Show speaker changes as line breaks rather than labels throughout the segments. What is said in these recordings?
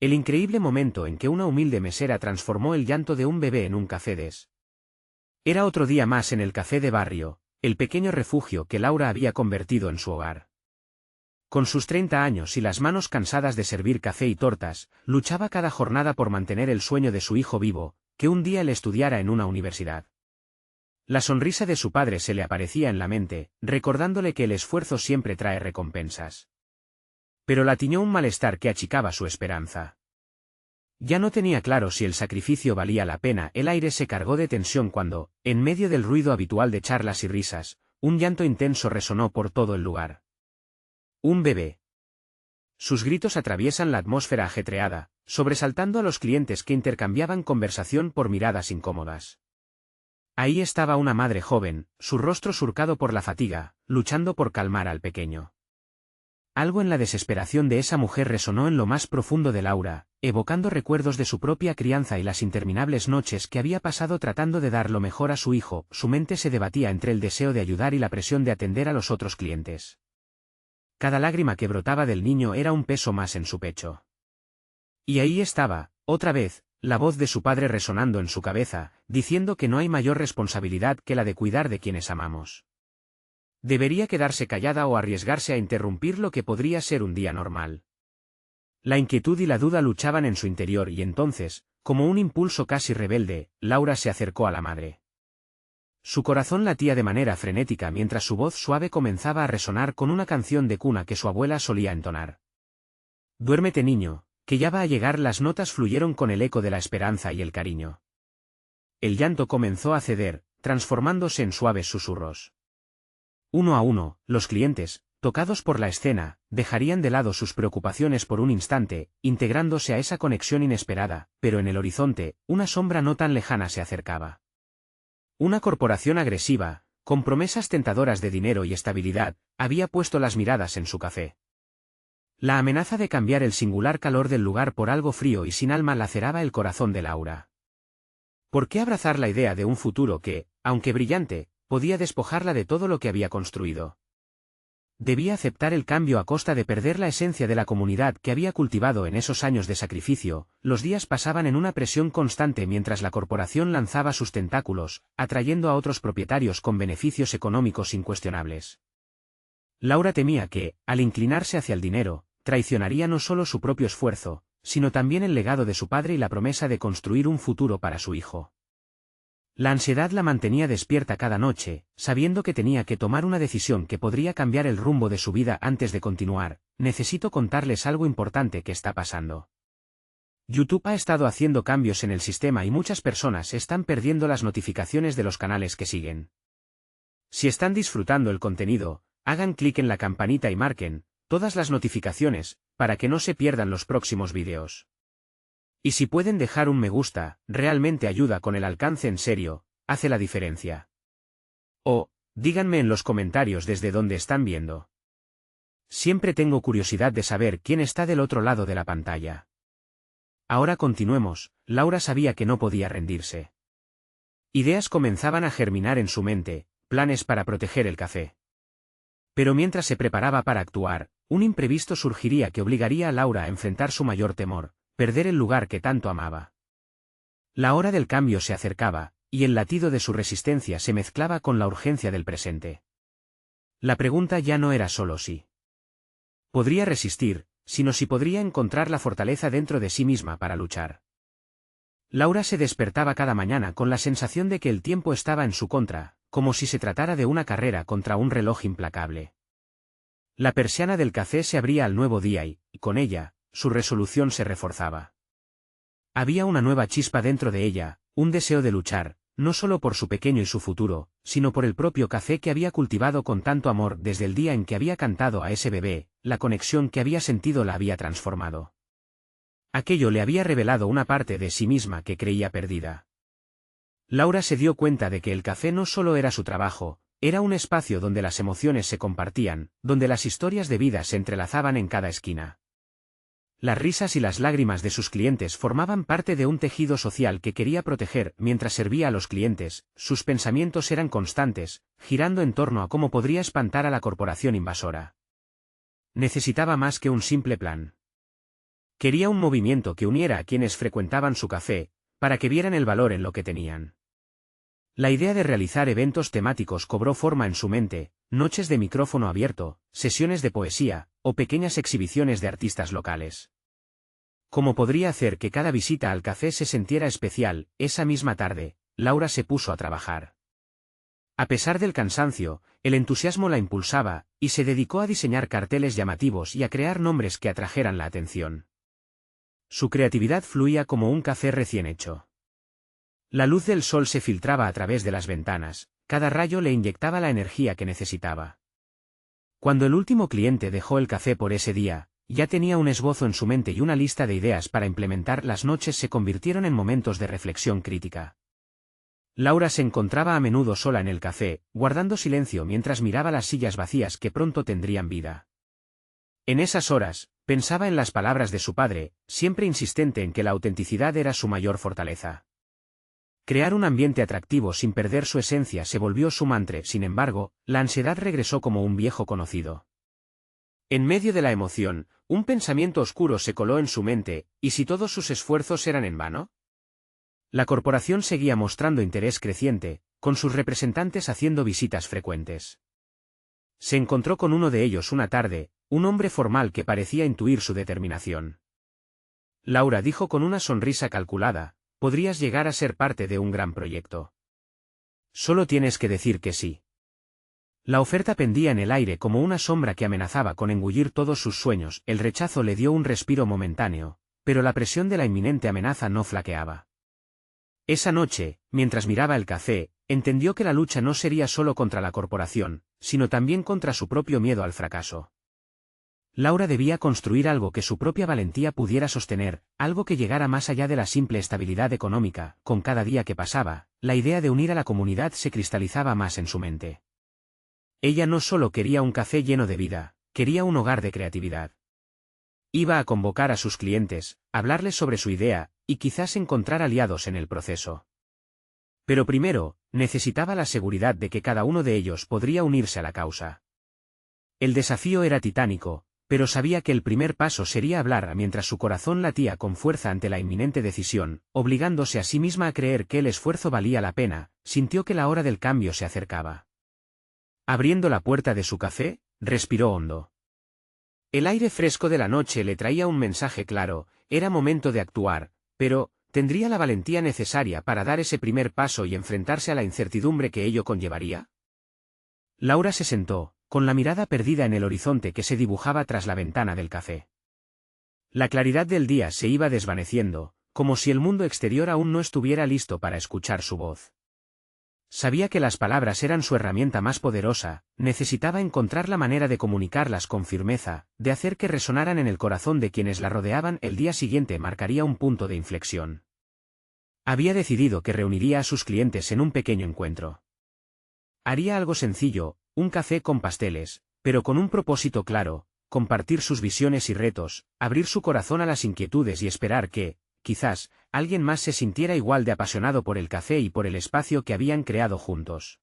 El increíble momento en que una humilde mesera transformó el llanto de un bebé en un café. Era otro día más en el café de barrio, el pequeño refugio que Laura había convertido en su hogar. Con sus 30 años y las manos cansadas de servir café y tortas, luchaba cada jornada por mantener el sueño de su hijo vivo, que un día él estudiara en una universidad. La sonrisa de su padre se le aparecía en la mente, recordándole que el esfuerzo siempre trae recompensas. Pero la tiñó un malestar que achicaba su esperanza. Ya no tenía claro si el sacrificio valía la pena. El aire se cargó de tensión cuando, en medio del ruido habitual de charlas y risas, un llanto intenso resonó por todo el lugar. Un bebé. Sus gritos atraviesan la atmósfera ajetreada, sobresaltando a los clientes que intercambiaban conversación por miradas incómodas. Ahí estaba una madre joven, su rostro surcado por la fatiga, luchando por calmar al pequeño. Algo en la desesperación de esa mujer resonó en lo más profundo de Laura, evocando recuerdos de su propia crianza y las interminables noches que había pasado tratando de dar lo mejor a su hijo. Su mente se debatía entre el deseo de ayudar y la presión de atender a los otros clientes. Cada lágrima que brotaba del niño era un peso más en su pecho. Y ahí estaba, otra vez, la voz de su padre resonando en su cabeza, diciendo que no hay mayor responsabilidad que la de cuidar de quienes amamos. ¿Debería quedarse callada o arriesgarse a interrumpir lo que podría ser un día normal? La inquietud y la duda luchaban en su interior y entonces, como un impulso casi rebelde, Laura se acercó a la madre. Su corazón latía de manera frenética mientras su voz suave comenzaba a resonar con una canción de cuna que su abuela solía entonar. Duérmete niño, que ya va a llegar. Las notas fluyeron con el eco de la esperanza y el cariño. El llanto comenzó a ceder, transformándose en suaves susurros. Uno a uno, los clientes, tocados por la escena, dejarían de lado sus preocupaciones por un instante, integrándose a esa conexión inesperada, pero en el horizonte, una sombra no tan lejana se acercaba. Una corporación agresiva, con promesas tentadoras de dinero y estabilidad, había puesto las miradas en su café. La amenaza de cambiar el singular calor del lugar por algo frío y sin alma laceraba el corazón de Laura. ¿Por qué abrazar la idea de un futuro que, aunque brillante, podía despojarla de todo lo que había construido? Debía aceptar el cambio a costa de perder la esencia de la comunidad que había cultivado en esos años de sacrificio. Los días pasaban en una presión constante mientras la corporación lanzaba sus tentáculos, atrayendo a otros propietarios con beneficios económicos incuestionables. Laura temía que, al inclinarse hacia el dinero, traicionaría no solo su propio esfuerzo, sino también el legado de su padre y la promesa de construir un futuro para su hijo. La ansiedad la mantenía despierta cada noche, sabiendo que tenía que tomar una decisión que podría cambiar el rumbo de su vida. Antes de continuar, necesito contarles algo importante que está pasando. YouTube ha estado haciendo cambios en el sistema y muchas personas están perdiendo las notificaciones de los canales que siguen. Si están disfrutando el contenido, hagan clic en la campanita y marquen todas las notificaciones, para que no se pierdan los próximos vídeos. Y si pueden dejar un me gusta, realmente ayuda con el alcance. En serio, hace la diferencia. O, díganme en los comentarios desde dónde están viendo. Siempre tengo curiosidad de saber quién está del otro lado de la pantalla. Ahora continuemos. Laura sabía que no podía rendirse. Ideas comenzaban a germinar en su mente, planes para proteger el café. Pero mientras se preparaba para actuar, un imprevisto surgiría que obligaría a Laura a enfrentar su mayor temor: perder el lugar que tanto amaba. La hora del cambio se acercaba, y el latido de su resistencia se mezclaba con la urgencia del presente. La pregunta ya no era solo si podría resistir, sino si podría encontrar la fortaleza dentro de sí misma para luchar. Laura se despertaba cada mañana con la sensación de que el tiempo estaba en su contra, como si se tratara de una carrera contra un reloj implacable. La persiana del café se abría al nuevo día y, con ella, su resolución se reforzaba. Había una nueva chispa dentro de ella, un deseo de luchar, no solo por su pequeño y su futuro, sino por el propio café que había cultivado con tanto amor desde el día en que había cantado a ese bebé. La conexión que había sentido la había transformado. Aquello le había revelado una parte de sí misma que creía perdida. Laura se dio cuenta de que el café no solo era su trabajo, era un espacio donde las emociones se compartían, donde las historias de vida se entrelazaban en cada esquina. Las risas y las lágrimas de sus clientes formaban parte de un tejido social que quería proteger. Mientras servía a los clientes, sus pensamientos eran constantes, girando en torno a cómo podría espantar a la corporación invasora. Necesitaba más que un simple plan. Quería un movimiento que uniera a quienes frecuentaban su café, para que vieran el valor en lo que tenían. La idea de realizar eventos temáticos cobró forma en su mente, noches de micrófono abierto, sesiones de poesía, o pequeñas exhibiciones de artistas locales. ¿Cómo podría hacer que cada visita al café se sintiera especial? Esa misma tarde, Laura se puso a trabajar. A pesar del cansancio, el entusiasmo la impulsaba, y se dedicó a diseñar carteles llamativos y a crear nombres que atrajeran la atención. Su creatividad fluía como un café recién hecho. La luz del sol se filtraba a través de las ventanas, cada rayo le inyectaba la energía que necesitaba. Cuando el último cliente dejó el café por ese día, ya tenía un esbozo en su mente y una lista de ideas para implementar. Las noches se convirtieron en momentos de reflexión crítica. Laura se encontraba a menudo sola en el café, guardando silencio mientras miraba las sillas vacías que pronto tendrían vida. En esas horas, pensaba en las palabras de su padre, siempre insistente en que la autenticidad era su mayor fortaleza. Crear un ambiente atractivo sin perder su esencia se volvió su mantra. Sin embargo, la ansiedad regresó como un viejo conocido. En medio de la emoción, un pensamiento oscuro se coló en su mente. ¿Y si todos sus esfuerzos eran en vano? La corporación seguía mostrando interés creciente, con sus representantes haciendo visitas frecuentes. Se encontró con uno de ellos una tarde, un hombre formal que parecía intuir su determinación. Laura dijo con una sonrisa calculada: podrías llegar a ser parte de un gran proyecto. Solo tienes que decir que sí. La oferta pendía en el aire como una sombra que amenazaba con engullir todos sus sueños. El rechazo le dio un respiro momentáneo, pero la presión de la inminente amenaza no flaqueaba. Esa noche, mientras miraba el café, entendió que la lucha no sería solo contra la corporación, sino también contra su propio miedo al fracaso. Laura debía construir algo que su propia valentía pudiera sostener, algo que llegara más allá de la simple estabilidad económica. Con cada día que pasaba, la idea de unir a la comunidad se cristalizaba más en su mente. Ella no solo quería un café lleno de vida, quería un hogar de creatividad. Iba a convocar a sus clientes, hablarles sobre su idea, y quizás encontrar aliados en el proceso. Pero primero, necesitaba la seguridad de que cada uno de ellos podría unirse a la causa. El desafío era titánico, pero sabía que el primer paso sería hablar mientras su corazón latía con fuerza ante la inminente decisión. Obligándose a sí misma a creer que el esfuerzo valía la pena, sintió que la hora del cambio se acercaba. Abriendo la puerta de su café, respiró hondo. El aire fresco de la noche le traía un mensaje claro: era momento de actuar, pero ¿tendría la valentía necesaria para dar ese primer paso y enfrentarse a la incertidumbre que ello conllevaría? Laura se sentó, con la mirada perdida en el horizonte que se dibujaba tras la ventana del café. La claridad del día se iba desvaneciendo, como si el mundo exterior aún no estuviera listo para escuchar su voz. Sabía que las palabras eran su herramienta más poderosa, necesitaba encontrar la manera de comunicarlas con firmeza, de hacer que resonaran en el corazón de quienes la rodeaban. El día siguiente marcaría un punto de inflexión. Había decidido que reuniría a sus clientes en un pequeño encuentro. Haría algo sencillo, un café con pasteles, pero con un propósito claro: compartir sus visiones y retos, abrir su corazón a las inquietudes y esperar que, quizás, alguien más se sintiera igual de apasionado por el café y por el espacio que habían creado juntos.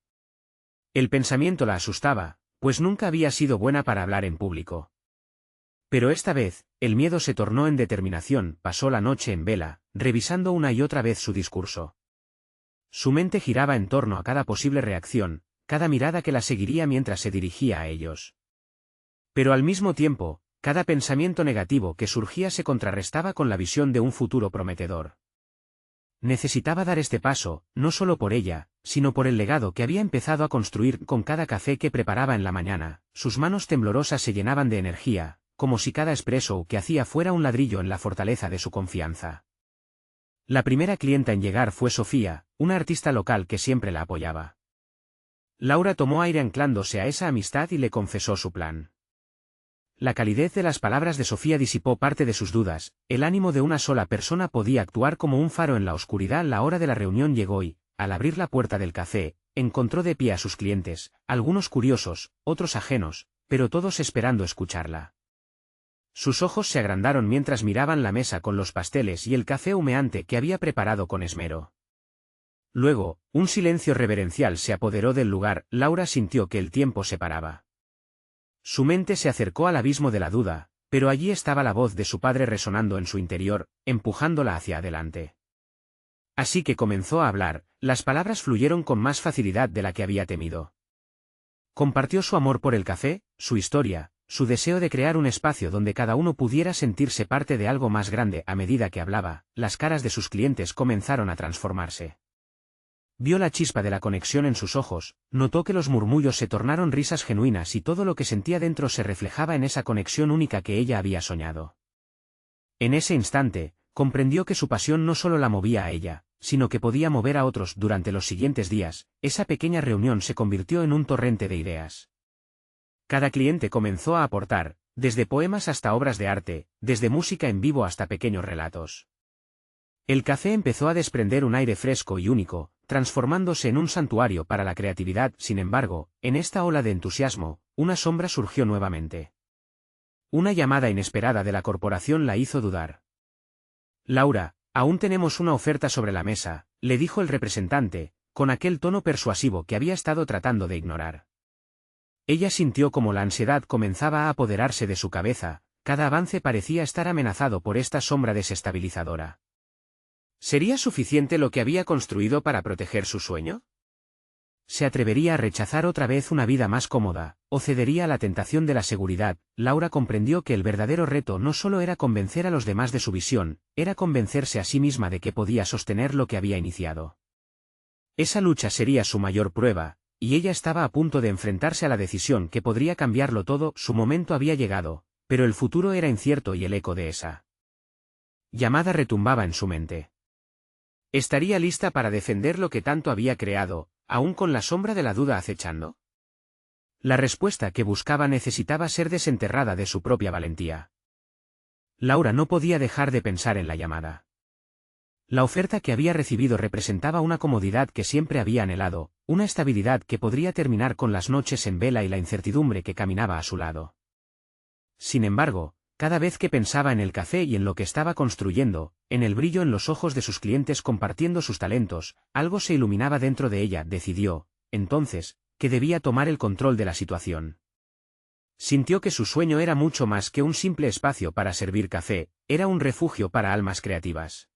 El pensamiento la asustaba, pues nunca había sido buena para hablar en público. Pero esta vez, el miedo se tornó en determinación. Pasó la noche en vela, revisando una y otra vez su discurso. Su mente giraba en torno a cada posible reacción, cada mirada que la seguiría mientras se dirigía a ellos. Pero al mismo tiempo, cada pensamiento negativo que surgía se contrarrestaba con la visión de un futuro prometedor. Necesitaba dar este paso, no solo por ella, sino por el legado que había empezado a construir. Con cada café que preparaba en la mañana, sus manos temblorosas se llenaban de energía, como si cada espresso que hacía fuera un ladrillo en la fortaleza de su confianza. La primera clienta en llegar fue Sofía, una artista local que siempre la apoyaba. Laura tomó aire anclándose a esa amistad y le confesó su plan. La calidez de las palabras de Sofía disipó parte de sus dudas. El ánimo de una sola persona podía actuar como un faro en la oscuridad. La hora de la reunión llegó y, al abrir la puerta del café, encontró de pie a sus clientes, algunos curiosos, otros ajenos, pero todos esperando escucharla. Sus ojos se agrandaron mientras miraban la mesa con los pasteles y el café humeante que había preparado con esmero. Luego, un silencio reverencial se apoderó del lugar. Laura sintió que el tiempo se paraba. Su mente se acercó al abismo de la duda: Pero allí estaba la voz de su padre resonando en su interior, empujándola hacia adelante. Así que comenzó a hablar, las palabras fluyeron con más facilidad de la que había temido. Compartió su amor por el café, su historia, su deseo de crear un espacio donde cada uno pudiera sentirse parte de algo más grande. A medida que hablaba, las caras de sus clientes comenzaron a transformarse. Vio la chispa de la conexión en sus ojos, notó que los murmullos se tornaron risas genuinas y todo lo que sentía dentro se reflejaba en esa conexión única que ella había soñado. En ese instante, comprendió que su pasión no solo la movía a ella, sino que podía mover a otros. Durante los siguientes días, esa pequeña reunión se convirtió en un torrente de ideas. Cada cliente comenzó a aportar, desde poemas hasta obras de arte, desde música en vivo hasta pequeños relatos. El café empezó a desprender un aire fresco y único, transformándose en un santuario para la creatividad. Sin embargo, en esta ola de entusiasmo, una sombra surgió nuevamente. Una llamada inesperada de la corporación la hizo dudar. Laura, aún tenemos una oferta sobre la mesa, le dijo el representante, con aquel tono persuasivo que había estado tratando de ignorar. Ella sintió como la ansiedad comenzaba a apoderarse de su cabeza, cada avance parecía estar amenazado por esta sombra desestabilizadora. ¿Sería suficiente lo que había construido para proteger su sueño? ¿Se atrevería a rechazar otra vez una vida más cómoda, o cedería a la tentación de la seguridad? Laura comprendió que el verdadero reto no solo era convencer a los demás de su visión, era convencerse a sí misma de que podía sostener lo que había iniciado. Esa lucha sería su mayor prueba, y ella estaba a punto de enfrentarse a la decisión que podría cambiarlo todo. Su momento había llegado, pero el futuro era incierto y el eco de esa llamada retumbaba en su mente. ¿Estaría lista para defender lo que tanto había creado, aún con la sombra de la duda acechando? La respuesta que buscaba necesitaba ser desenterrada de su propia valentía. Laura no podía dejar de pensar en la llamada. La oferta que había recibido representaba una comodidad que siempre había anhelado, una estabilidad que podría terminar con las noches en vela y la incertidumbre que caminaba a su lado. Sin embargo, cada vez que pensaba en el café y en lo que estaba construyendo, en el brillo en los ojos de sus clientes compartiendo sus talentos, algo se iluminaba dentro de ella. Decidió, entonces, que debía tomar el control de la situación. Sintió que su sueño era mucho más que un simple espacio para servir café, era un refugio para almas creativas.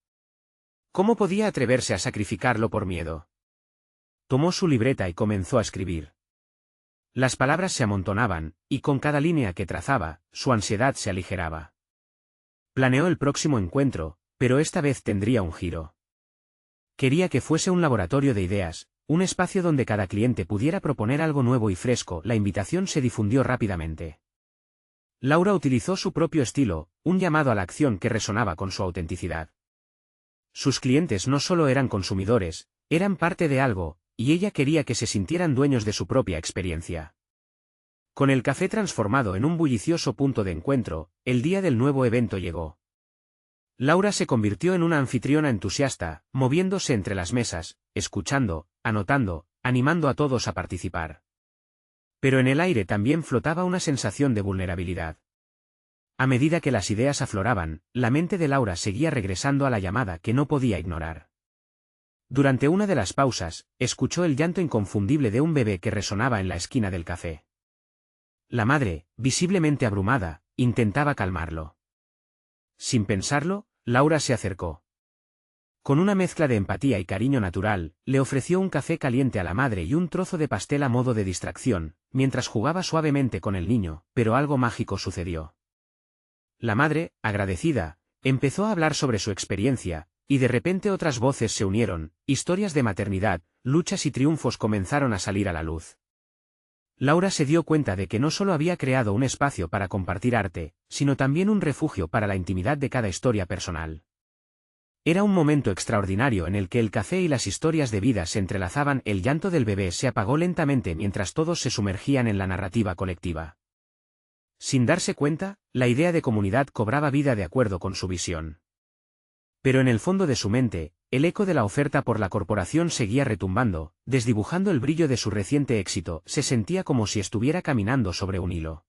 ¿Cómo podía atreverse a sacrificarlo por miedo? Tomó su libreta y comenzó a escribir. Las palabras se amontonaban, y con cada línea que trazaba, su ansiedad se aligeraba. Planeó el próximo encuentro, pero esta vez tendría un giro. Quería que fuese un laboratorio de ideas, un espacio donde cada cliente pudiera proponer algo nuevo y fresco. La invitación se difundió rápidamente. Laura utilizó su propio estilo, un llamado a la acción que resonaba con su autenticidad. Sus clientes no solo eran consumidores, eran parte de algo, y ella quería que se sintieran dueños de su propia experiencia. Con el café transformado en un bullicioso punto de encuentro, el día del nuevo evento llegó. Laura se convirtió en una anfitriona entusiasta, moviéndose entre las mesas, escuchando, anotando, animando a todos a participar. Pero en el aire también flotaba una sensación de vulnerabilidad. A medida que las ideas afloraban, la mente de Laura seguía regresando a la llamada que no podía ignorar. Durante una de las pausas, escuchó el llanto inconfundible de un bebé que resonaba en la esquina del café. La madre, visiblemente abrumada, intentaba calmarlo. Sin pensarlo, Laura se acercó. Con una mezcla de empatía y cariño natural, le ofreció un café caliente a la madre y un trozo de pastel a modo de distracción, mientras jugaba suavemente con el niño, pero algo mágico sucedió. La madre, agradecida, empezó a hablar sobre su experiencia, y de repente otras voces se unieron, historias de maternidad, luchas y triunfos comenzaron a salir a la luz. Laura se dio cuenta de que no solo había creado un espacio para compartir arte, sino también un refugio para la intimidad de cada historia personal. Era un momento extraordinario en el que el café y las historias de vida se entrelazaban. El llanto del bebé se apagó lentamente mientras todos se sumergían en la narrativa colectiva. Sin darse cuenta, la idea de comunidad cobraba vida de acuerdo con su visión. Pero en el fondo de su mente, el eco de la oferta por la corporación seguía retumbando, desdibujando el brillo de su reciente éxito. Se sentía como si estuviera caminando sobre un hilo.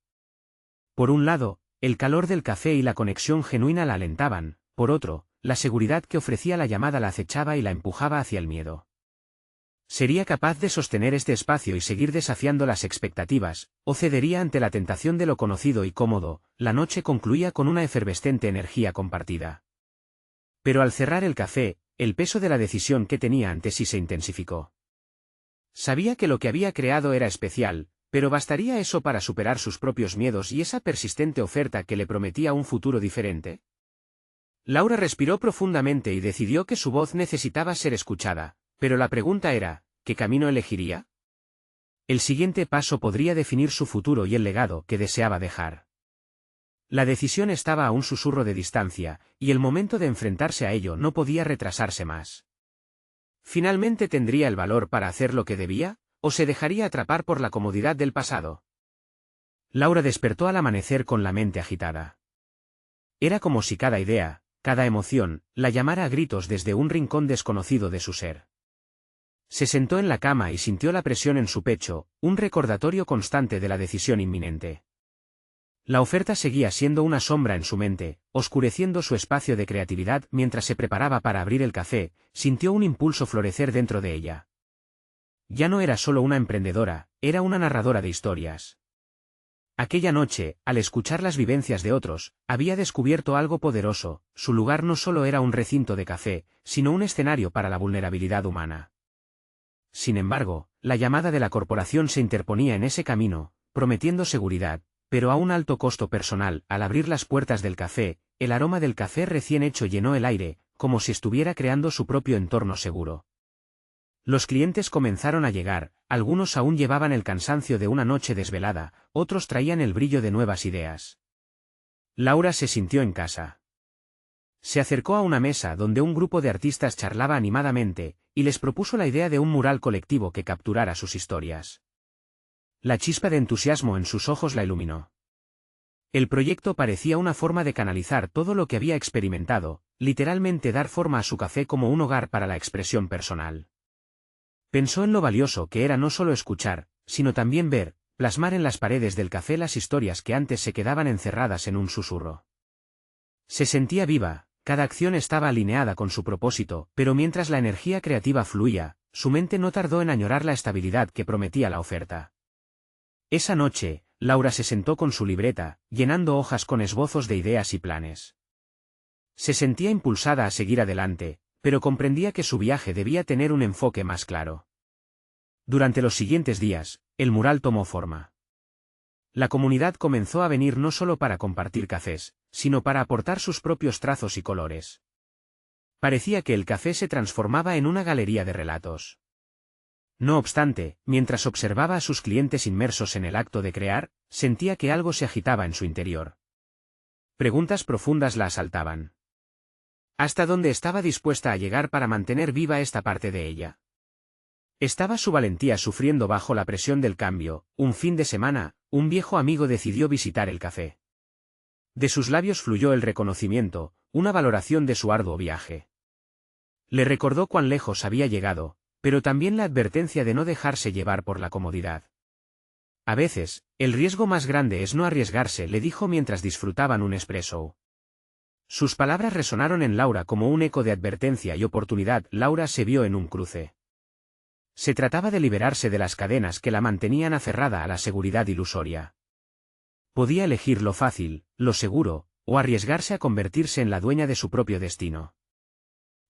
Por un lado, el calor del café y la conexión genuina la alentaban, por otro, la seguridad que ofrecía la llamada la acechaba y la empujaba hacia el miedo. ¿Sería capaz de sostener este espacio y seguir desafiando las expectativas, o cedería ante la tentación de lo conocido y cómodo? La noche concluía con una efervescente energía compartida. Pero al cerrar el café, el peso de la decisión que tenía ante sí se intensificó. Sabía que lo que había creado era especial, pero ¿bastaría eso para superar sus propios miedos y esa persistente oferta que le prometía un futuro diferente? Laura respiró profundamente y decidió que su voz necesitaba ser escuchada, pero la pregunta era, ¿qué camino elegiría? El siguiente paso podría definir su futuro y el legado que deseaba dejar. La decisión estaba a un susurro de distancia, y el momento de enfrentarse a ello no podía retrasarse más. ¿Finalmente tendría el valor para hacer lo que debía, o se dejaría atrapar por la comodidad del pasado? Laura despertó al amanecer con la mente agitada. Era como si cada idea, cada emoción, la llamara a gritos desde un rincón desconocido de su ser. Se sentó en la cama y sintió la presión en su pecho, un recordatorio constante de la decisión inminente. La oferta seguía siendo una sombra en su mente, oscureciendo su espacio de creatividad. Mientras se preparaba para abrir el café, sintió un impulso florecer dentro de ella. Ya no era solo una emprendedora, era una narradora de historias. Aquella noche, al escuchar las vivencias de otros, había descubierto algo poderoso: su lugar no solo era un recinto de café, sino un escenario para la vulnerabilidad humana. Sin embargo, la llamada de la corporación se interponía en ese camino, prometiendo seguridad, pero a un alto costo personal. Al abrir las puertas del café, el aroma del café recién hecho llenó el aire, como si estuviera creando su propio entorno seguro. Los clientes comenzaron a llegar, algunos aún llevaban el cansancio de una noche desvelada, otros traían el brillo de nuevas ideas. Laura se sintió en casa. Se acercó a una mesa donde un grupo de artistas charlaba animadamente, y les propuso la idea de un mural colectivo que capturara sus historias. La chispa de entusiasmo en sus ojos la iluminó. El proyecto parecía una forma de canalizar todo lo que había experimentado, literalmente dar forma a su café como un hogar para la expresión personal. Pensó en lo valioso que era no solo escuchar, sino también ver, plasmar en las paredes del café las historias que antes se quedaban encerradas en un susurro. Se sentía viva, cada acción estaba alineada con su propósito, pero mientras la energía creativa fluía, su mente no tardó en añorar la estabilidad que prometía la oferta. Esa noche, Laura se sentó con su libreta, llenando hojas con esbozos de ideas y planes. Se sentía impulsada a seguir adelante, pero comprendía que su viaje debía tener un enfoque más claro. Durante los siguientes días, el mural tomó forma. La comunidad comenzó a venir no solo para compartir cafés, sino para aportar sus propios trazos y colores. Parecía que el café se transformaba en una galería de relatos. No obstante, mientras observaba a sus clientes inmersos en el acto de crear, sentía que algo se agitaba en su interior. Preguntas profundas la asaltaban. ¿Hasta dónde estaba dispuesta a llegar para mantener viva esta parte de ella? ¿Estaba su valentía sufriendo bajo la presión del cambio? Un fin de semana, un viejo amigo decidió visitar el café. De sus labios fluyó el reconocimiento, una valoración de su arduo viaje. Le recordó cuán lejos había llegado, pero también la advertencia de no dejarse llevar por la comodidad. A veces, el riesgo más grande es no arriesgarse, le dijo mientras disfrutaban un espresso. Sus palabras resonaron en Laura como un eco de advertencia y oportunidad. Laura se vio en un cruce. Se trataba de liberarse de las cadenas que la mantenían aferrada a la seguridad ilusoria. Podía elegir lo fácil, lo seguro, o arriesgarse a convertirse en la dueña de su propio destino.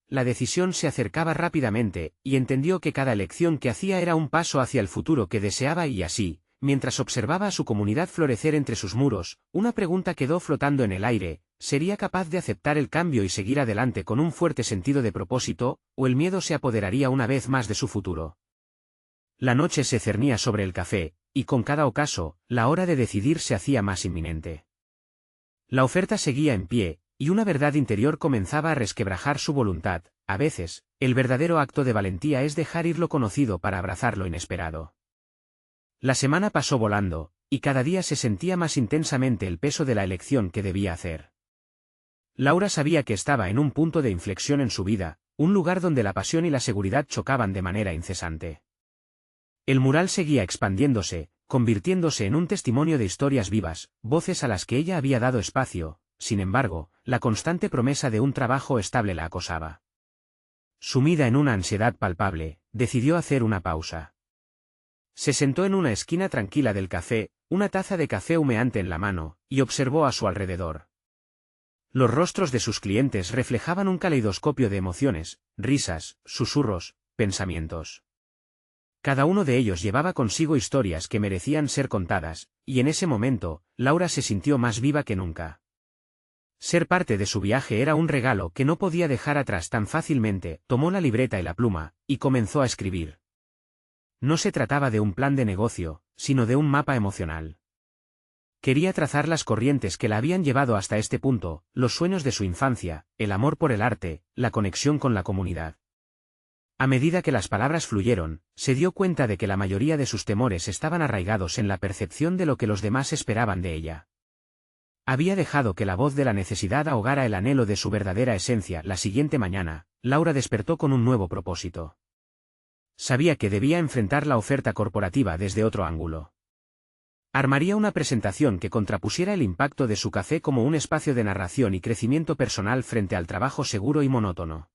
La decisión se acercaba rápidamente, y entendió que cada elección que hacía era un paso hacia el futuro que deseaba. Y así, mientras observaba a su comunidad florecer entre sus muros, una pregunta quedó flotando en el aire: ¿sería capaz de aceptar el cambio y seguir adelante con un fuerte sentido de propósito, o el miedo se apoderaría una vez más de su futuro? La noche se cernía sobre el café, y con cada ocaso, la hora de decidir se hacía más inminente. La oferta seguía en pie, y una verdad interior comenzaba a resquebrajar su voluntad. A veces, el verdadero acto de valentía es dejar ir lo conocido para abrazar lo inesperado. La semana pasó volando, y cada día se sentía más intensamente el peso de la elección que debía hacer. Laura sabía que estaba en un punto de inflexión en su vida, un lugar donde la pasión y la seguridad chocaban de manera incesante. El mural seguía expandiéndose, convirtiéndose en un testimonio de historias vivas, voces a las que ella había dado espacio. Sin embargo, la constante promesa de un trabajo estable la acosaba. sumida en una ansiedad palpable, decidió hacer una pausa. Se sentó en una esquina tranquila del café, una taza de café humeante en la mano, y observó a su alrededor. Los rostros de sus clientes reflejaban un caleidoscopio de emociones, risas, susurros, pensamientos. Cada uno de ellos llevaba consigo historias que merecían ser contadas, y en ese momento, Laura se sintió más viva que nunca. Ser parte de su viaje era un regalo que no podía dejar atrás tan fácilmente. Tomó la libreta y la pluma, y comenzó a escribir. No se trataba de un plan de negocio, sino de un mapa emocional. Quería trazar las corrientes que la habían llevado hasta este punto, los sueños de su infancia, el amor por el arte, la conexión con la comunidad. A medida que las palabras fluyeron, se dio cuenta de que la mayoría de sus temores estaban arraigados en la percepción de lo que los demás esperaban de ella. Había dejado que la voz de la necesidad ahogara el anhelo de su verdadera esencia. La siguiente mañana, Laura despertó con un nuevo propósito. Sabía que debía enfrentar la oferta corporativa desde otro ángulo. Armaría una presentación que contrapusiera el impacto de su café como un espacio de narración y crecimiento personal frente al trabajo seguro y monótono.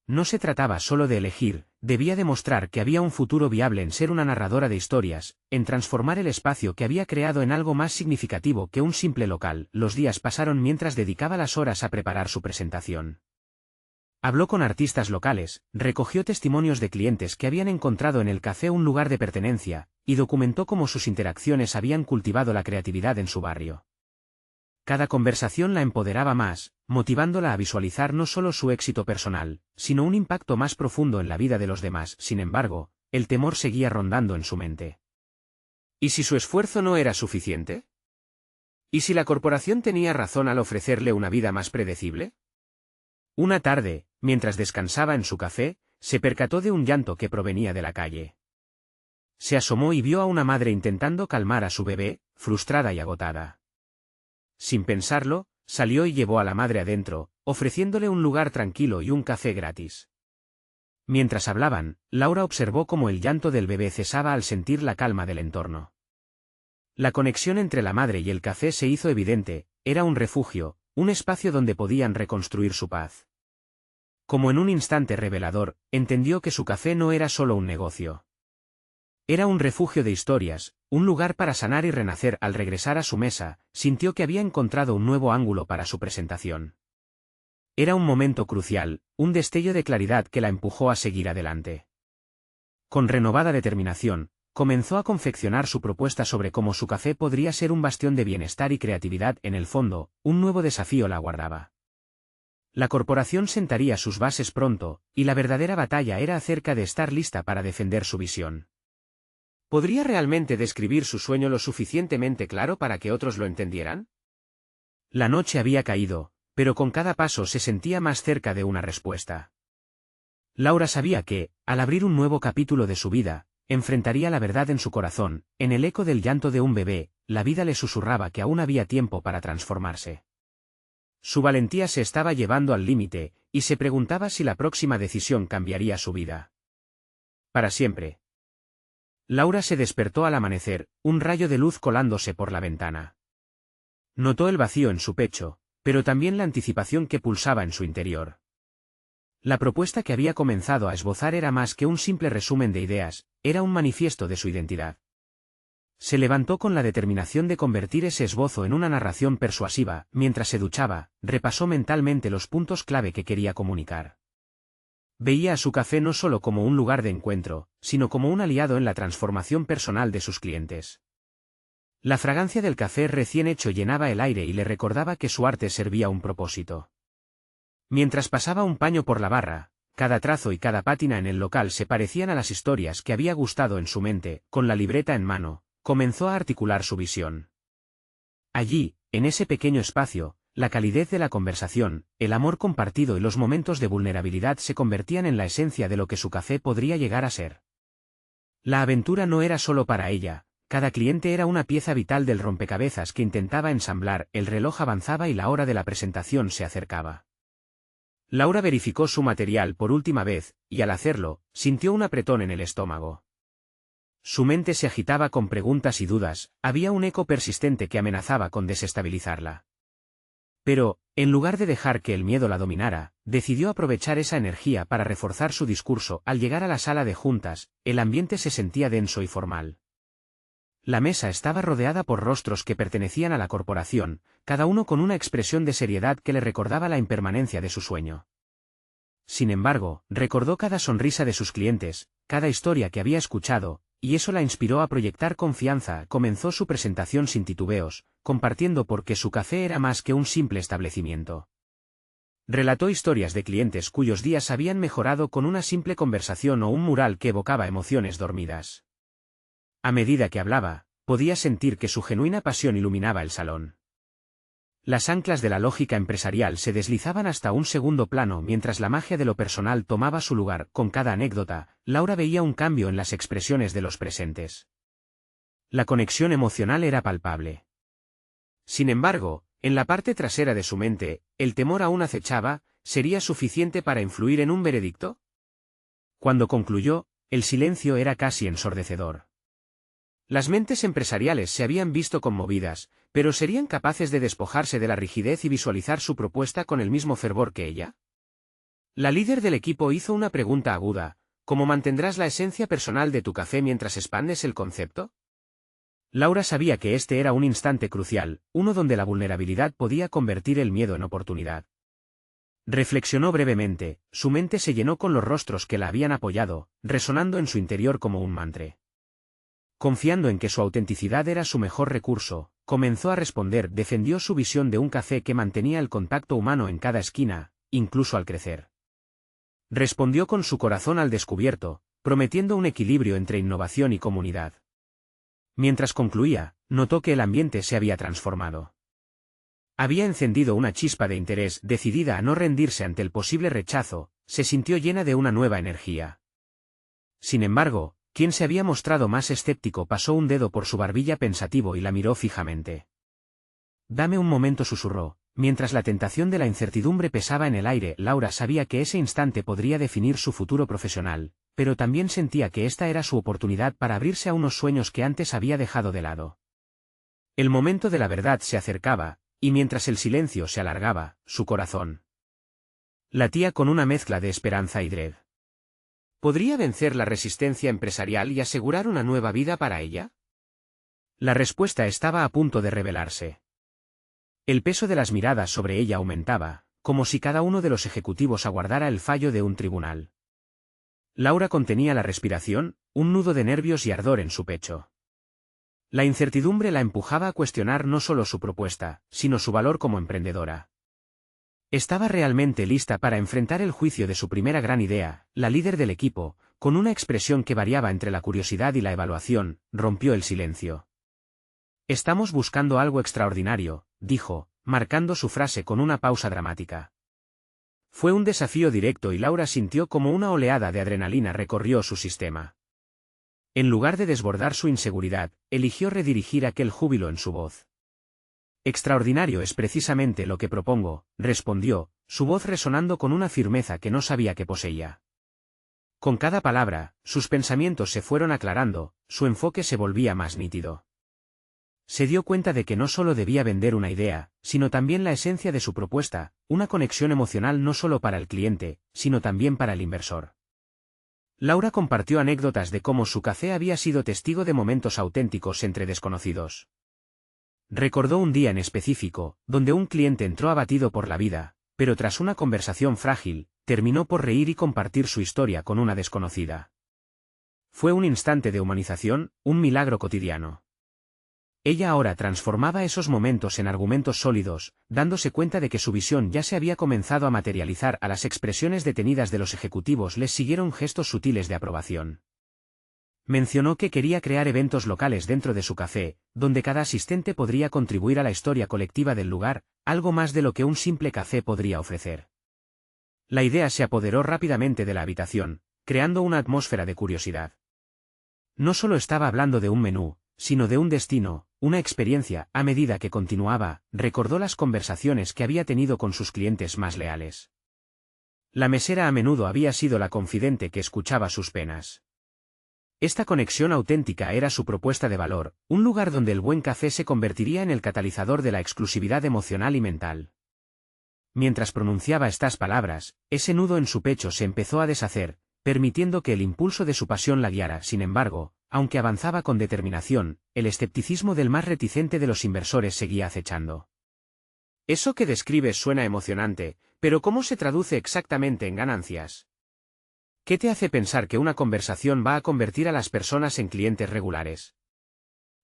No se trataba solo de elegir, debía demostrar que había un futuro viable en ser una narradora de historias, en transformar el espacio que había creado en algo más significativo que un simple local. Los días pasaron mientras dedicaba las horas a preparar su presentación. Habló con artistas locales, recogió testimonios de clientes que habían encontrado en el café un lugar de pertenencia, y documentó cómo sus interacciones habían cultivado la creatividad en su barrio. Cada conversación la empoderaba más, motivándola a visualizar no solo su éxito personal, sino un impacto más profundo en la vida de los demás. Sin embargo, el temor seguía rondando en su mente. ¿Y si su esfuerzo no era suficiente? ¿Y si la corporación tenía razón al ofrecerle una vida más predecible? Una tarde, mientras descansaba en su café, se percató de un llanto que provenía de la calle. Se asomó y vio a una madre intentando calmar a su bebé, frustrada y agotada. Sin pensarlo, salió y llevó a la madre adentro, ofreciéndole un lugar tranquilo y un café gratis. Mientras hablaban, Laura observó cómo el llanto del bebé cesaba al sentir la calma del entorno. La conexión entre la madre y el café se hizo evidente, era un refugio, un espacio donde podían reconstruir su paz. Como en un instante revelador, entendió que su café no era solo un negocio. Era un refugio de historias, un lugar para sanar y renacer. Al regresar a su mesa, sintió que había encontrado un nuevo ángulo para su presentación. Era un momento crucial, un destello de claridad que la empujó a seguir adelante. Con renovada determinación, comenzó a confeccionar su propuesta sobre cómo su café podría ser un bastión de bienestar y creatividad. En el fondo, un nuevo desafío la aguardaba. La corporación sentaría sus bases pronto, y la verdadera batalla era acerca de estar lista para defender su visión. ¿Podría realmente describir su sueño lo suficientemente claro para que otros lo entendieran? La noche había caído, pero con cada paso se sentía más cerca de una respuesta. Laura sabía que, al abrir un nuevo capítulo de su vida, enfrentaría la verdad en su corazón. En el eco del llanto de un bebé, la vida le susurraba que aún había tiempo para transformarse. Su valentía se estaba llevando al límite, y se preguntaba si la próxima decisión cambiaría su vida. Para siempre. Laura se despertó al amanecer, un rayo de luz colándose por la ventana. Notó el vacío en su pecho, pero también la anticipación que pulsaba en su interior. La propuesta que había comenzado a esbozar era más que un simple resumen de ideas, era un manifiesto de su identidad. Se levantó con la determinación de convertir ese esbozo en una narración persuasiva. Mientras se duchaba, repasó mentalmente los puntos clave que quería comunicar. Veía a su café no solo como un lugar de encuentro, sino como un aliado en la transformación personal de sus clientes. La fragancia del café recién hecho llenaba el aire y le recordaba que su arte servía un propósito. Mientras pasaba un paño por la barra, cada trazo y cada pátina en el local se parecían a las historias que había gustado en su mente. Con la libreta en mano, comenzó a articular su visión. Allí, en ese pequeño espacio, la calidez de la conversación, el amor compartido y los momentos de vulnerabilidad se convertían en la esencia de lo que su café podría llegar a ser. La aventura no era solo para ella, cada cliente era una pieza vital del rompecabezas que intentaba ensamblar. El reloj avanzaba y la hora de la presentación se acercaba. Laura verificó su material por última vez, y al hacerlo, sintió un apretón en el estómago. Su mente se agitaba con preguntas y dudas, había un eco persistente que amenazaba con desestabilizarla. Pero, en lugar de dejar que el miedo la dominara, decidió aprovechar esa energía para reforzar su discurso. Al llegar a la sala de juntas, el ambiente se sentía denso y formal. La mesa estaba rodeada por rostros que pertenecían a la corporación, cada uno con una expresión de seriedad que le recordaba la impermanencia de su sueño. Sin embargo, recordó cada sonrisa de sus clientes, cada historia que había escuchado, y eso la inspiró a proyectar confianza. Comenzó su presentación sin titubeos, compartiendo por qué su café era más que un simple establecimiento. Relató historias de clientes cuyos días habían mejorado con una simple conversación o un mural que evocaba emociones dormidas. A medida que hablaba, podía sentir que su genuina pasión iluminaba el salón. Las anclas de la lógica empresarial se deslizaban hasta un segundo plano mientras la magia de lo personal tomaba su lugar. Con cada anécdota, Laura veía un cambio en las expresiones de los presentes. La conexión emocional era palpable. Sin embargo, en la parte trasera de su mente, el temor aún acechaba. ¿Sería suficiente para influir en un veredicto? Cuando concluyó, el silencio era casi ensordecedor. Las mentes empresariales se habían visto conmovidas, pero ¿serían capaces de despojarse de la rigidez y visualizar su propuesta con el mismo fervor que ella? La líder del equipo hizo una pregunta aguda: ¿cómo mantendrás la esencia personal de tu café mientras expandes el concepto? Laura sabía que este era un instante crucial, uno donde la vulnerabilidad podía convertir el miedo en oportunidad. Reflexionó brevemente, su mente se llenó con los rostros que la habían apoyado, resonando en su interior como un mantra. Confiando en que su autenticidad era su mejor recurso, comenzó a responder. Defendió su visión de un café que mantenía el contacto humano en cada esquina, incluso al crecer. Respondió con su corazón al descubierto, prometiendo un equilibrio entre innovación y comunidad. Mientras concluía, notó que el ambiente se había transformado. Había encendido una chispa de interés. Decidida a no rendirse ante el posible rechazo, se sintió llena de una nueva energía. Sin embargo, quien se había mostrado más escéptico pasó un dedo por su barbilla pensativo y la miró fijamente. «Dame un momento», susurró, mientras la tentación de la incertidumbre pesaba en el aire. Laura sabía que ese instante podría definir su futuro profesional, pero también sentía que esta era su oportunidad para abrirse a unos sueños que antes había dejado de lado. El momento de la verdad se acercaba, y mientras el silencio se alargaba, su corazón latía con una mezcla de esperanza y dread. ¿Podría vencer la resistencia empresarial y asegurar una nueva vida para ella? La respuesta estaba a punto de revelarse. El peso de las miradas sobre ella aumentaba, como si cada uno de los ejecutivos aguardara el fallo de un tribunal. Laura contenía la respiración, un nudo de nervios y ardor en su pecho. La incertidumbre la empujaba a cuestionar no solo su propuesta, sino su valor como emprendedora. Estaba realmente lista para enfrentar el juicio de su primera gran idea. La líder del equipo, con una expresión que variaba entre la curiosidad y la evaluación, rompió el silencio. «Estamos buscando algo extraordinario», dijo, marcando su frase con una pausa dramática. Fue un desafío directo y Laura sintió como una oleada de adrenalina recorrió su sistema. En lugar de desbordar su inseguridad, eligió redirigir aquel júbilo en su voz. «Extraordinario es precisamente lo que propongo», respondió, su voz resonando con una firmeza que no sabía que poseía. Con cada palabra, sus pensamientos se fueron aclarando, su enfoque se volvía más nítido. Se dio cuenta de que no solo debía vender una idea, sino también la esencia de su propuesta, una conexión emocional no solo para el cliente, sino también para el inversor. Laura compartió anécdotas de cómo su café había sido testigo de momentos auténticos entre desconocidos. Recordó un día en específico, donde un cliente entró abatido por la vida, pero tras una conversación frágil, terminó por reír y compartir su historia con una desconocida. Fue un instante de humanización, un milagro cotidiano. Ella ahora transformaba esos momentos en argumentos sólidos, dándose cuenta de que su visión ya se había comenzado a materializar. A las expresiones detenidas de los ejecutivos les siguieron gestos sutiles de aprobación. Mencionó que quería crear eventos locales dentro de su café, donde cada asistente podría contribuir a la historia colectiva del lugar, algo más de lo que un simple café podría ofrecer. La idea se apoderó rápidamente de la habitación, creando una atmósfera de curiosidad. No solo estaba hablando de un menú, sino de un destino, una experiencia. A medida que continuaba, recordó las conversaciones que había tenido con sus clientes más leales. La mesera a menudo había sido la confidente que escuchaba sus penas. Esta conexión auténtica era su propuesta de valor, un lugar donde el buen café se convertiría en el catalizador de la exclusividad emocional y mental. Mientras pronunciaba estas palabras, ese nudo en su pecho se empezó a deshacer, permitiendo que el impulso de su pasión la guiara. Sin embargo, aunque avanzaba con determinación, el escepticismo del más reticente de los inversores seguía acechando. Eso que describes suena emocionante, pero ¿cómo se traduce exactamente en ganancias? ¿Qué te hace pensar que una conversación va a convertir a las personas en clientes regulares?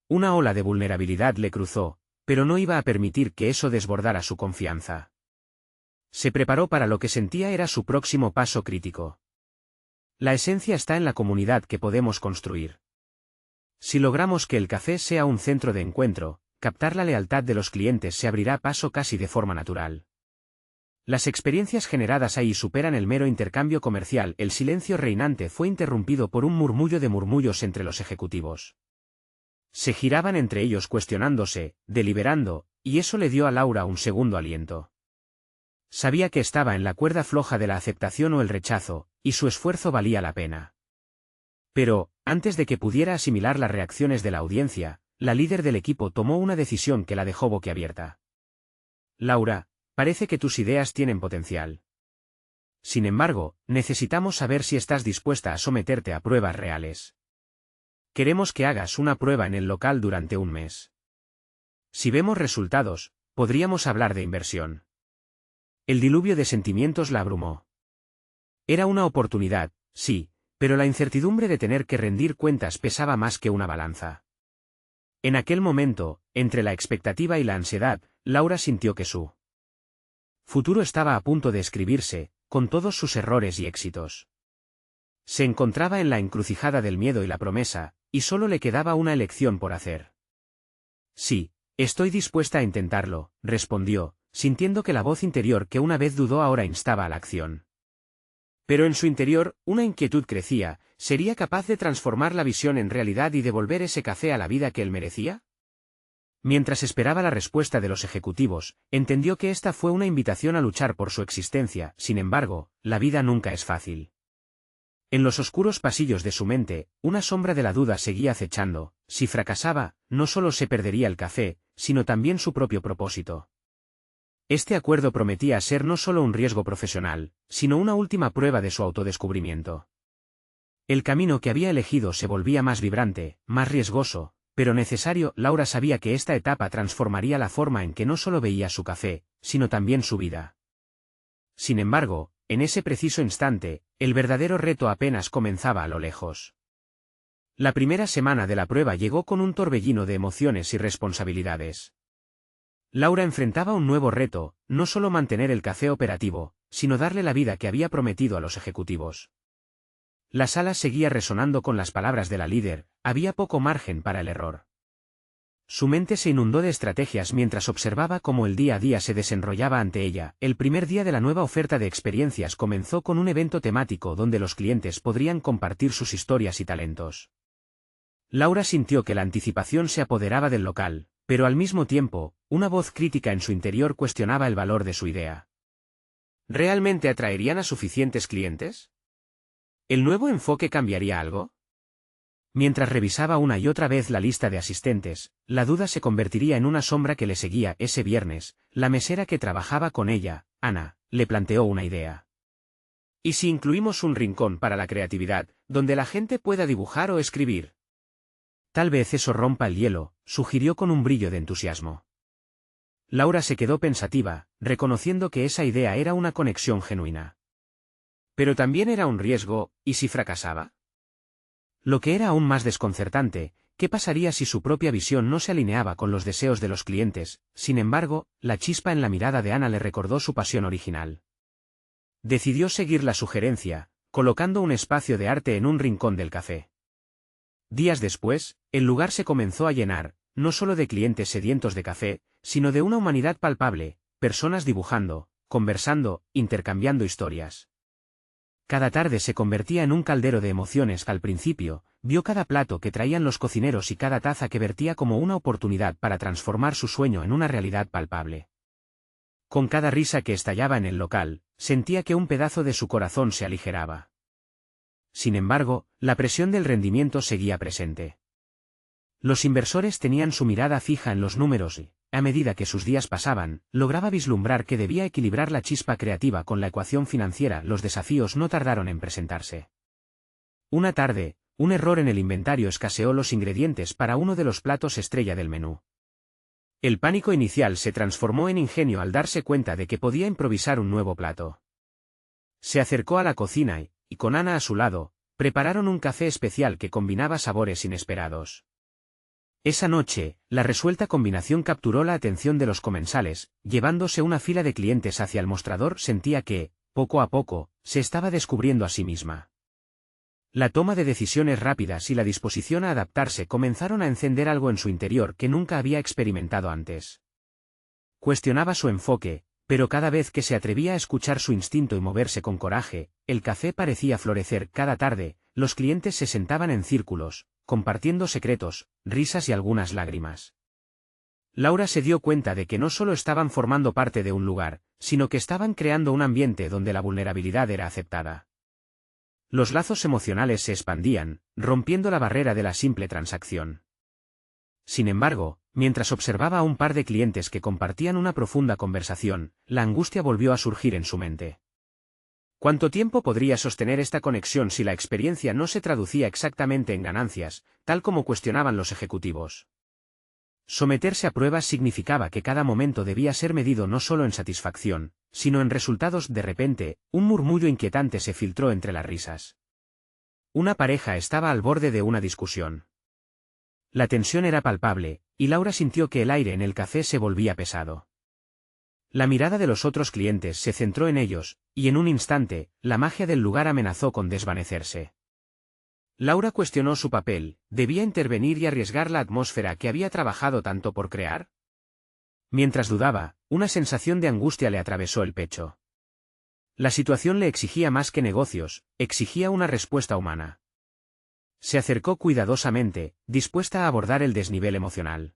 Una ola de vulnerabilidad le cruzó, pero no iba a permitir que eso desbordara su confianza. Se preparó para lo que sentía era su próximo paso crítico. La esencia está en la comunidad que podemos construir. Si logramos que el café sea un centro de encuentro, captar la lealtad de los clientes se abrirá paso casi de forma natural. Las experiencias generadas ahí superan el mero intercambio comercial. El silencio reinante fue interrumpido por un murmullo de murmullos entre los ejecutivos. Se giraban entre ellos cuestionándose, deliberando, y eso le dio a Laura un segundo aliento. Sabía que estaba en la cuerda floja de la aceptación o el rechazo, y su esfuerzo valía la pena. Pero, antes de que pudiera asimilar las reacciones de la audiencia, la líder del equipo tomó una decisión que la dejó boquiabierta. Laura, parece que tus ideas tienen potencial. Sin embargo, necesitamos saber si estás dispuesta a someterte a pruebas reales. Queremos que hagas una prueba en el local durante un mes. Si vemos resultados, podríamos hablar de inversión. El diluvio de sentimientos la abrumó. Era una oportunidad, sí, pero la incertidumbre de tener que rendir cuentas pesaba más que una balanza. En aquel momento, entre la expectativa y la ansiedad, Laura sintió que su futuro estaba a punto de escribirse, con todos sus errores y éxitos. Se encontraba en la encrucijada del miedo y la promesa, y solo le quedaba una elección por hacer. Sí, estoy dispuesta a intentarlo, respondió, sintiendo que la voz interior que una vez dudó ahora instaba a la acción. Pero en su interior, una inquietud crecía. ¿Sería capaz de transformar la visión en realidad y devolver ese café a la vida que él merecía? Mientras esperaba la respuesta de los ejecutivos, entendió que esta fue una invitación a luchar por su existencia. Sin embargo, la vida nunca es fácil. En los oscuros pasillos de su mente, una sombra de la duda seguía acechando. Si fracasaba, no solo se perdería el café, sino también su propio propósito. Este acuerdo prometía ser no solo un riesgo profesional, sino una última prueba de su autodescubrimiento. El camino que había elegido se volvía más vibrante, más riesgoso, pero necesario. Laura sabía que esta etapa transformaría la forma en que no solo veía su café, sino también su vida. Sin embargo, en ese preciso instante, el verdadero reto apenas comenzaba a lo lejos. La primera semana de la prueba llegó con un torbellino de emociones y responsabilidades. Laura enfrentaba un nuevo reto, no solo mantener el café operativo, sino darle la vida que había prometido a los ejecutivos. La sala seguía resonando con las palabras de la líder, había poco margen para el error. Su mente se inundó de estrategias mientras observaba cómo el día a día se desenrollaba ante ella. El primer día de la nueva oferta de experiencias comenzó con un evento temático donde los clientes podrían compartir sus historias y talentos. Laura sintió que la anticipación se apoderaba del local, pero al mismo tiempo, una voz crítica en su interior cuestionaba el valor de su idea. ¿Realmente atraerían a suficientes clientes? ¿El nuevo enfoque cambiaría algo? Mientras revisaba una y otra vez la lista de asistentes, la duda se convertiría en una sombra que le seguía. Ese viernes, la mesera que trabajaba con ella, Ana, le planteó una idea. ¿Y si incluimos un rincón para la creatividad, donde la gente pueda dibujar o escribir? Tal vez eso rompa el hielo, sugirió con un brillo de entusiasmo. Laura se quedó pensativa, reconociendo que esa idea era una conexión genuina. Pero también era un riesgo, ¿y si fracasaba? Lo que era aún más desconcertante, ¿qué pasaría si su propia visión no se alineaba con los deseos de los clientes? Sin embargo, la chispa en la mirada de Ana le recordó su pasión original. Decidió seguir la sugerencia, colocando un espacio de arte en un rincón del café. Días después, el lugar se comenzó a llenar, no solo de clientes sedientos de café, sino de una humanidad palpable, personas dibujando, conversando, intercambiando historias. Cada tarde se convertía en un caldero de emociones. Al principio, vio cada plato que traían los cocineros y cada taza que vertía como una oportunidad para transformar su sueño en una realidad palpable. Con cada risa que estallaba en el local, sentía que un pedazo de su corazón se aligeraba. Sin embargo, la presión del rendimiento seguía presente. Los inversores tenían su mirada fija en los números y, a medida que sus días pasaban, lograba vislumbrar que debía equilibrar la chispa creativa con la ecuación financiera. Los desafíos no tardaron en presentarse. Una tarde, un error en el inventario escaseó los ingredientes para uno de los platos estrella del menú. El pánico inicial se transformó en ingenio al darse cuenta de que podía improvisar un nuevo plato. Se acercó a la cocina y, con Ana a su lado, prepararon un café especial que combinaba sabores inesperados. Esa noche, la resuelta combinación capturó la atención de los comensales. Llevándose una fila de clientes hacia el mostrador, sentía que, poco a poco, se estaba descubriendo a sí misma. La toma de decisiones rápidas y la disposición a adaptarse comenzaron a encender algo en su interior que nunca había experimentado antes. Cuestionaba su enfoque, pero cada vez que se atrevía a escuchar su instinto y moverse con coraje, el café parecía florecer. Cada tarde, los clientes se sentaban en círculos, compartiendo secretos, risas y algunas lágrimas. Laura se dio cuenta de que no solo estaban formando parte de un lugar, sino que estaban creando un ambiente donde la vulnerabilidad era aceptada. Los lazos emocionales se expandían, rompiendo la barrera de la simple transacción. Sin embargo, mientras observaba a un par de clientes que compartían una profunda conversación, la angustia volvió a surgir en su mente. ¿Cuánto tiempo podría sostener esta conexión si la experiencia no se traducía exactamente en ganancias, tal como cuestionaban los ejecutivos? Someterse a pruebas significaba que cada momento debía ser medido no solo en satisfacción, sino en resultados. De repente, un murmullo inquietante se filtró entre las risas. Una pareja estaba al borde de una discusión. La tensión era palpable, y Laura sintió que el aire en el café se volvía pesado. La mirada de los otros clientes se centró en ellos, y en un instante, la magia del lugar amenazó con desvanecerse. Laura cuestionó su papel. ¿Debía intervenir y arriesgar la atmósfera que había trabajado tanto por crear? Mientras dudaba, una sensación de angustia le atravesó el pecho. La situación le exigía más que negocios, exigía una respuesta humana. Se acercó cuidadosamente, dispuesta a abordar el desnivel emocional.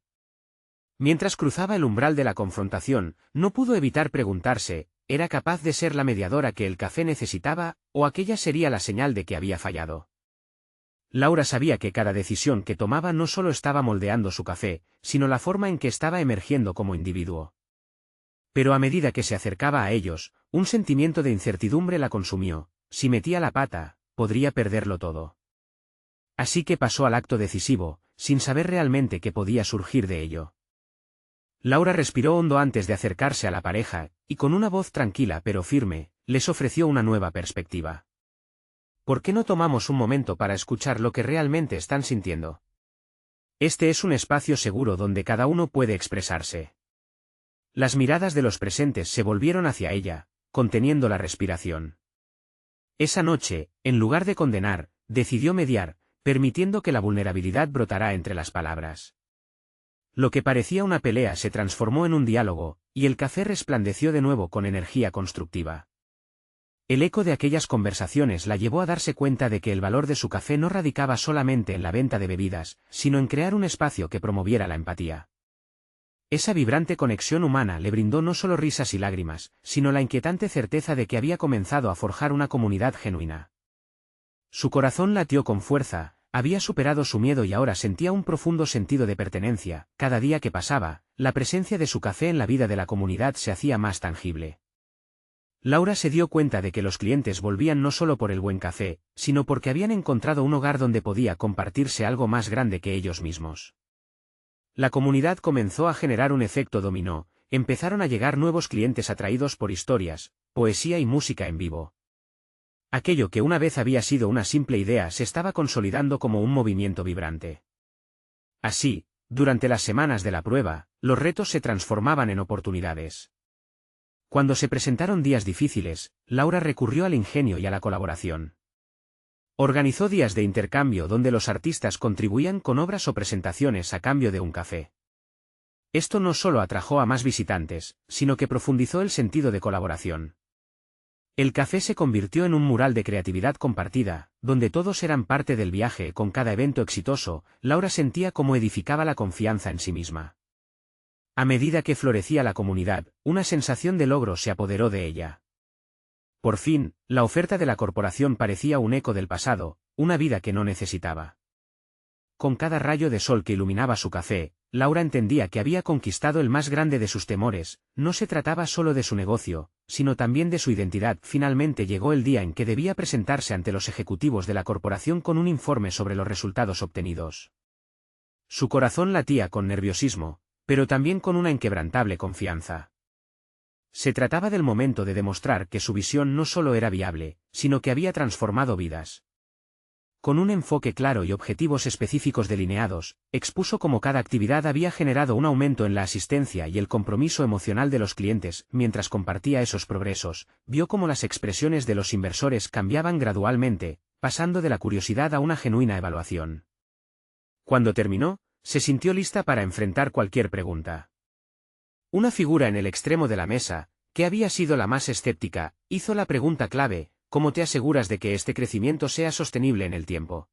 Mientras cruzaba el umbral de la confrontación, no pudo evitar preguntarse, ¿era capaz de ser la mediadora que el café necesitaba, o aquella sería la señal de que había fallado? Laura sabía que cada decisión que tomaba no solo estaba moldeando su café, sino la forma en que estaba emergiendo como individuo. Pero a medida que se acercaba a ellos, un sentimiento de incertidumbre la consumió. Si metía la pata, podría perderlo todo. Así que pasó al acto decisivo, sin saber realmente qué podía surgir de ello. Laura respiró hondo antes de acercarse a la pareja, y con una voz tranquila pero firme, les ofreció una nueva perspectiva. ¿Por qué no tomamos un momento para escuchar lo que realmente están sintiendo? Este es un espacio seguro donde cada uno puede expresarse. Las miradas de los presentes se volvieron hacia ella, conteniendo la respiración. Esa noche, en lugar de condenar, decidió mediar, permitiendo que la vulnerabilidad brotara entre las palabras. Lo que parecía una pelea se transformó en un diálogo, y el café resplandeció de nuevo con energía constructiva. El eco de aquellas conversaciones la llevó a darse cuenta de que el valor de su café no radicaba solamente en la venta de bebidas, sino en crear un espacio que promoviera la empatía. Esa vibrante conexión humana le brindó no solo risas y lágrimas, sino la inquietante certeza de que había comenzado a forjar una comunidad genuina. Su corazón latió con fuerza, había superado su miedo y ahora sentía un profundo sentido de pertenencia. Cada día que pasaba, la presencia de su café en la vida de la comunidad se hacía más tangible. Laura se dio cuenta de que los clientes volvían no solo por el buen café, sino porque habían encontrado un hogar donde podía compartirse algo más grande que ellos mismos. La comunidad comenzó a generar un efecto dominó, empezaron a llegar nuevos clientes atraídos por historias, poesía y música en vivo. Aquello que una vez había sido una simple idea se estaba consolidando como un movimiento vibrante. Así, durante las semanas de la prueba, los retos se transformaban en oportunidades. Cuando se presentaron días difíciles, Laura recurrió al ingenio y a la colaboración. Organizó días de intercambio donde los artistas contribuían con obras o presentaciones a cambio de un café. Esto no solo atrajo a más visitantes, sino que profundizó el sentido de colaboración. El café se convirtió en un mural de creatividad compartida, donde todos eran parte del viaje. Con cada evento exitoso, Laura sentía cómo edificaba la confianza en sí misma. A medida que florecía la comunidad, una sensación de logro se apoderó de ella. Por fin, la oferta de la corporación parecía un eco del pasado, una vida que no necesitaba. Con cada rayo de sol que iluminaba su café, Laura entendía que había conquistado el más grande de sus temores, no se trataba solo de su negocio, sino también de su identidad. Finalmente llegó el día en que debía presentarse ante los ejecutivos de la corporación con un informe sobre los resultados obtenidos. Su corazón latía con nerviosismo, pero también con una inquebrantable confianza. Se trataba del momento de demostrar que su visión no solo era viable, sino que había transformado vidas. Con un enfoque claro y objetivos específicos delineados, expuso cómo cada actividad había generado un aumento en la asistencia y el compromiso emocional de los clientes. Mientras compartía esos progresos, vio cómo las expresiones de los inversores cambiaban gradualmente, pasando de la curiosidad a una genuina evaluación. Cuando terminó, se sintió lista para enfrentar cualquier pregunta. Una figura en el extremo de la mesa, que había sido la más escéptica, hizo la pregunta clave: ¿cómo te aseguras de que este crecimiento sea sostenible en el tiempo?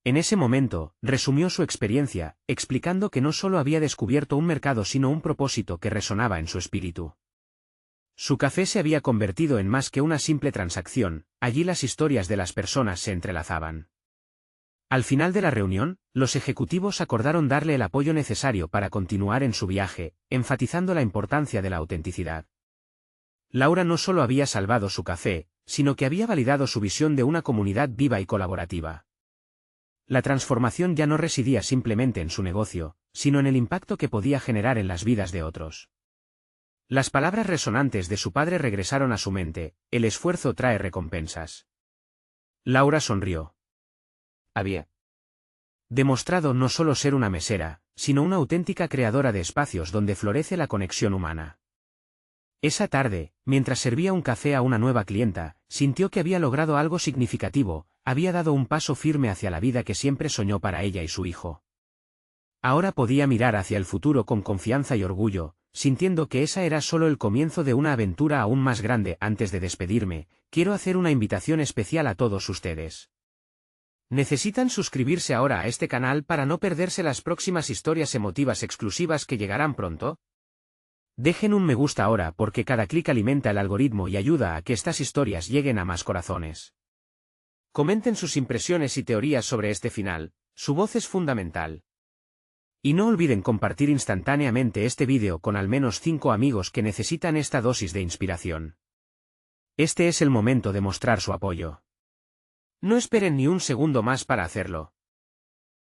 En ese momento, resumió su experiencia, explicando que no solo había descubierto un mercado sino un propósito que resonaba en su espíritu. Su café se había convertido en más que una simple transacción, allí las historias de las personas se entrelazaban. Al final de la reunión, los ejecutivos acordaron darle el apoyo necesario para continuar en su viaje, enfatizando la importancia de la autenticidad. Laura no solo había salvado su café, sino que había validado su visión de una comunidad viva y colaborativa. La transformación ya no residía simplemente en su negocio, sino en el impacto que podía generar en las vidas de otros. Las palabras resonantes de su padre regresaron a su mente: el esfuerzo trae recompensas. Laura sonrió. Había demostrado no solo ser una mesera, sino una auténtica creadora de espacios donde florece la conexión humana. Esa tarde, mientras servía un café a una nueva clienta, sintió que había logrado algo significativo, había dado un paso firme hacia la vida que siempre soñó para ella y su hijo. Ahora podía mirar hacia el futuro con confianza y orgullo, sintiendo que esa era solo el comienzo de una aventura aún más grande. Antes de despedirme, quiero hacer una invitación especial a todos ustedes. Necesitan suscribirse ahora a este canal para no perderse las próximas historias emotivas exclusivas que llegarán pronto. Dejen un me gusta ahora porque cada clic alimenta el algoritmo y ayuda a que estas historias lleguen a más corazones. Comenten sus impresiones y teorías sobre este final, su voz es fundamental. Y no olviden compartir instantáneamente este vídeo con al menos 5 amigos que necesitan esta dosis de inspiración. Este es el momento de mostrar su apoyo. No esperen ni un segundo más para hacerlo.